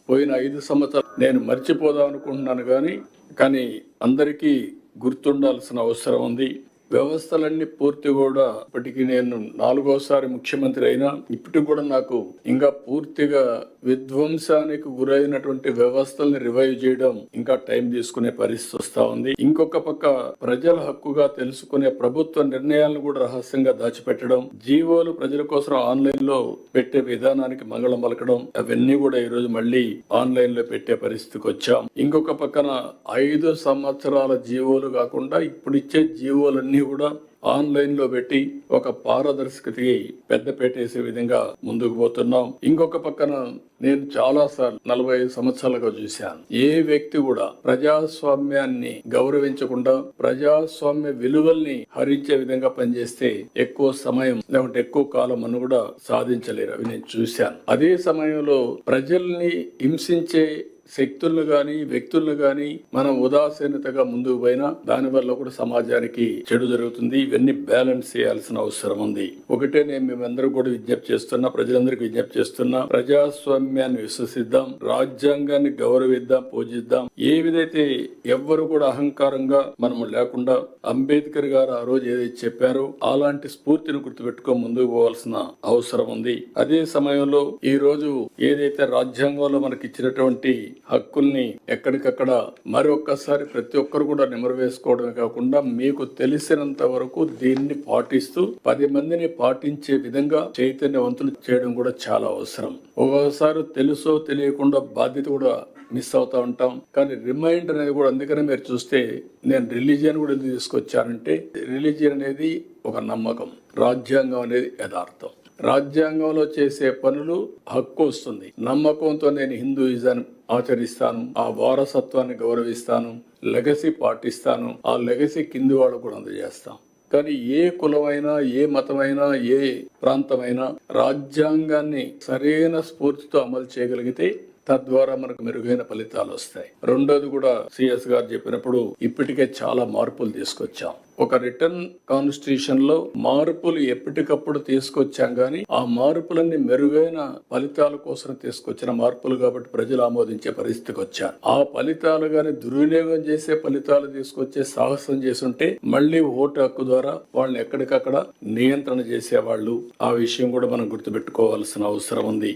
పోయిన 5 సంవత్సరాలు నేను మర్చిపోదాం అనుకుంటున్నాను కానీ అందరికీ గుర్తుండాల్సిన అవసరం ఉంది. వ్యవస్థలన్నీ పూర్తి కూడా ఇప్పటికి నేను 4వసారి ముఖ్యమంత్రి అయినా ఇప్పటికి కూడా నాకు ఇంకా పూర్తిగా విధ్వంసానికి గురైనటువంటి వ్యవస్థల్ని రివైవ్ చేయడం ఇంకా టైం తీసుకునే పరిస్థితి వస్తా ఉంది. ఇంకొక పక్క ప్రజల హక్కుగా తెలుసుకునే ప్రభుత్వ నిర్ణయాలను కూడా రహస్యంగా దాచిపెట్టడం, జీవోలు ప్రజల కోసం ఆన్లైన్ లో పెట్టే విధానానికి మంగళం పలకడం, అవన్నీ కూడా ఈ రోజు మళ్ళీ ఆన్లైన్ లో పెట్టే పరిస్థితికి వచ్చాం. ఇంకొక పక్కన 5 సంవత్సరాల జీవోలు కాకుండా ఇప్పుడు ఇచ్చే జీవోలన్నీ కూడా ఆన్లైన్ లో పెట్టి ఒక పారదర్శకతకి పెద్దపీట వేసే విధంగా ముందుకు పోతున్నాం. ఇంకొక పక్కన నేను చాలా సార్లు 45 సంవత్సరాలుగా చూశాను, ఏ వ్యక్తి కూడా ప్రజాస్వామ్యాన్ని గౌరవించకుండా ప్రజాస్వామ్య విలువల్ని హరించే విధంగా పనిచేస్తే ఎక్కువ సమయం లేకుంటే ఎక్కువ కాలం అని కూడా సాధించలేరు. అవి నేను చూశాను. అదే సమయంలో ప్రజల్ని హింసించే శక్తులను గాని వ్యక్తులను గాని మనం ఉదాసీనతగా ముందుకు పోయినా దానివల్ల కూడా సమాజానికి చెడు జరుగుతుంది. ఇవన్నీ బ్యాలెన్స్ చేయాల్సిన అవసరం ఉంది. ఒకటే నేను మేమందరూ కూడా విజ్ఞప్తి చేస్తున్నా, ప్రజలందరికీ విజ్ఞప్తి చేస్తున్నా, ప్రజాస్వామ్యాన్ని విశ్వసిద్దాం, రాజ్యాంగాన్ని గౌరవిద్దాం, పూజిద్దాం. ఏ విధైతే ఎవ్వరు కూడా అహంకారంగా మనము లేకుండా అంబేద్కర్ గారు ఆ రోజు ఏదైతే చెప్పారో అలాంటి స్ఫూర్తిని గుర్తుపెట్టుకో ముందుకు పోవాల్సిన అవసరం ఉంది. అదే సమయంలో ఈ రోజు ఏదైతే రాజ్యాంగంలో మనకి ఇచ్చినటువంటి హక్కుల్ని ఎక్కడికక్కడ మరొక్కసారి ప్రతి ఒక్కరు కూడా నెమరు వేసుకోవడమే కాకుండా మీకు తెలిసినంత వరకు దీన్ని పాటిస్తూ 10 మందిని పాటించే విధంగా చైతన్యవంతులు చేయడం కూడా చాలా అవసరం. ఒక్కోసారి తెలుసో తెలియకుండా బాధ్యత కూడా మిస్ అవుతా ఉంటాం. కానీ రిమైండర్ అనేది కూడా, అందుకనే మీరు చూస్తే నేను రిలీజియన్ కూడా ఎందుకు తీసుకొచ్చానంటే, రిలీజియన్ అనేది ఒక నమ్మకం, రాజ్యాంగం అనేది యథార్థం. రాజ్యాంగంలో చేసే పనులు హక్కు వస్తుంది. నమ్మకంతో నేను హిందూయిజం ఆచరిస్తాను, ఆ వారసత్వాన్ని గౌరవిస్తాను, లెగసీ పాటిస్తాను, ఆ లెగసీ కింది వాళ్ళకు కూడా అందజేస్తాం. కానీ ఏ కులమైనా, ఏ మతమైనా, ఏ ప్రాంతమైనా రాజ్యాంగాన్ని సరైన స్ఫూర్తితో అమలు చేయగలిగితే తద్వారా మనకు మెరుగైన ఫలితాలు వస్తాయి. రెండోది కూడా సిఎస్ గారు చెప్పినప్పుడు ఇప్పటికే చాలా మార్పులు తీసుకొచ్చాం. ఒక రిటర్న్ కాన్స్టిట్యూషన్ లో మార్పులు ఎప్పటికప్పుడు తీసుకొచ్చాం, కానీ ఆ మార్పులన్నీ మెరుగైన ఫలితాల కోసం తీసుకొచ్చిన మార్పులు కాబట్టి ప్రజలు ఆమోదించే పరిస్థితికి వచ్చారు. ఆ ఫలితాలు గాని దుర్వినియోగం చేసే ఫలితాలు తీసుకొచ్చే సాహసం చేసుంటే మళ్ళీ ఓటు హక్కు ద్వారా వాళ్ళని ఎక్కడికక్కడ నియంత్రణ చేసేవాళ్ళు. ఆ విషయం కూడా మనం గుర్తుపెట్టుకోవాల్సిన అవసరం ఉంది.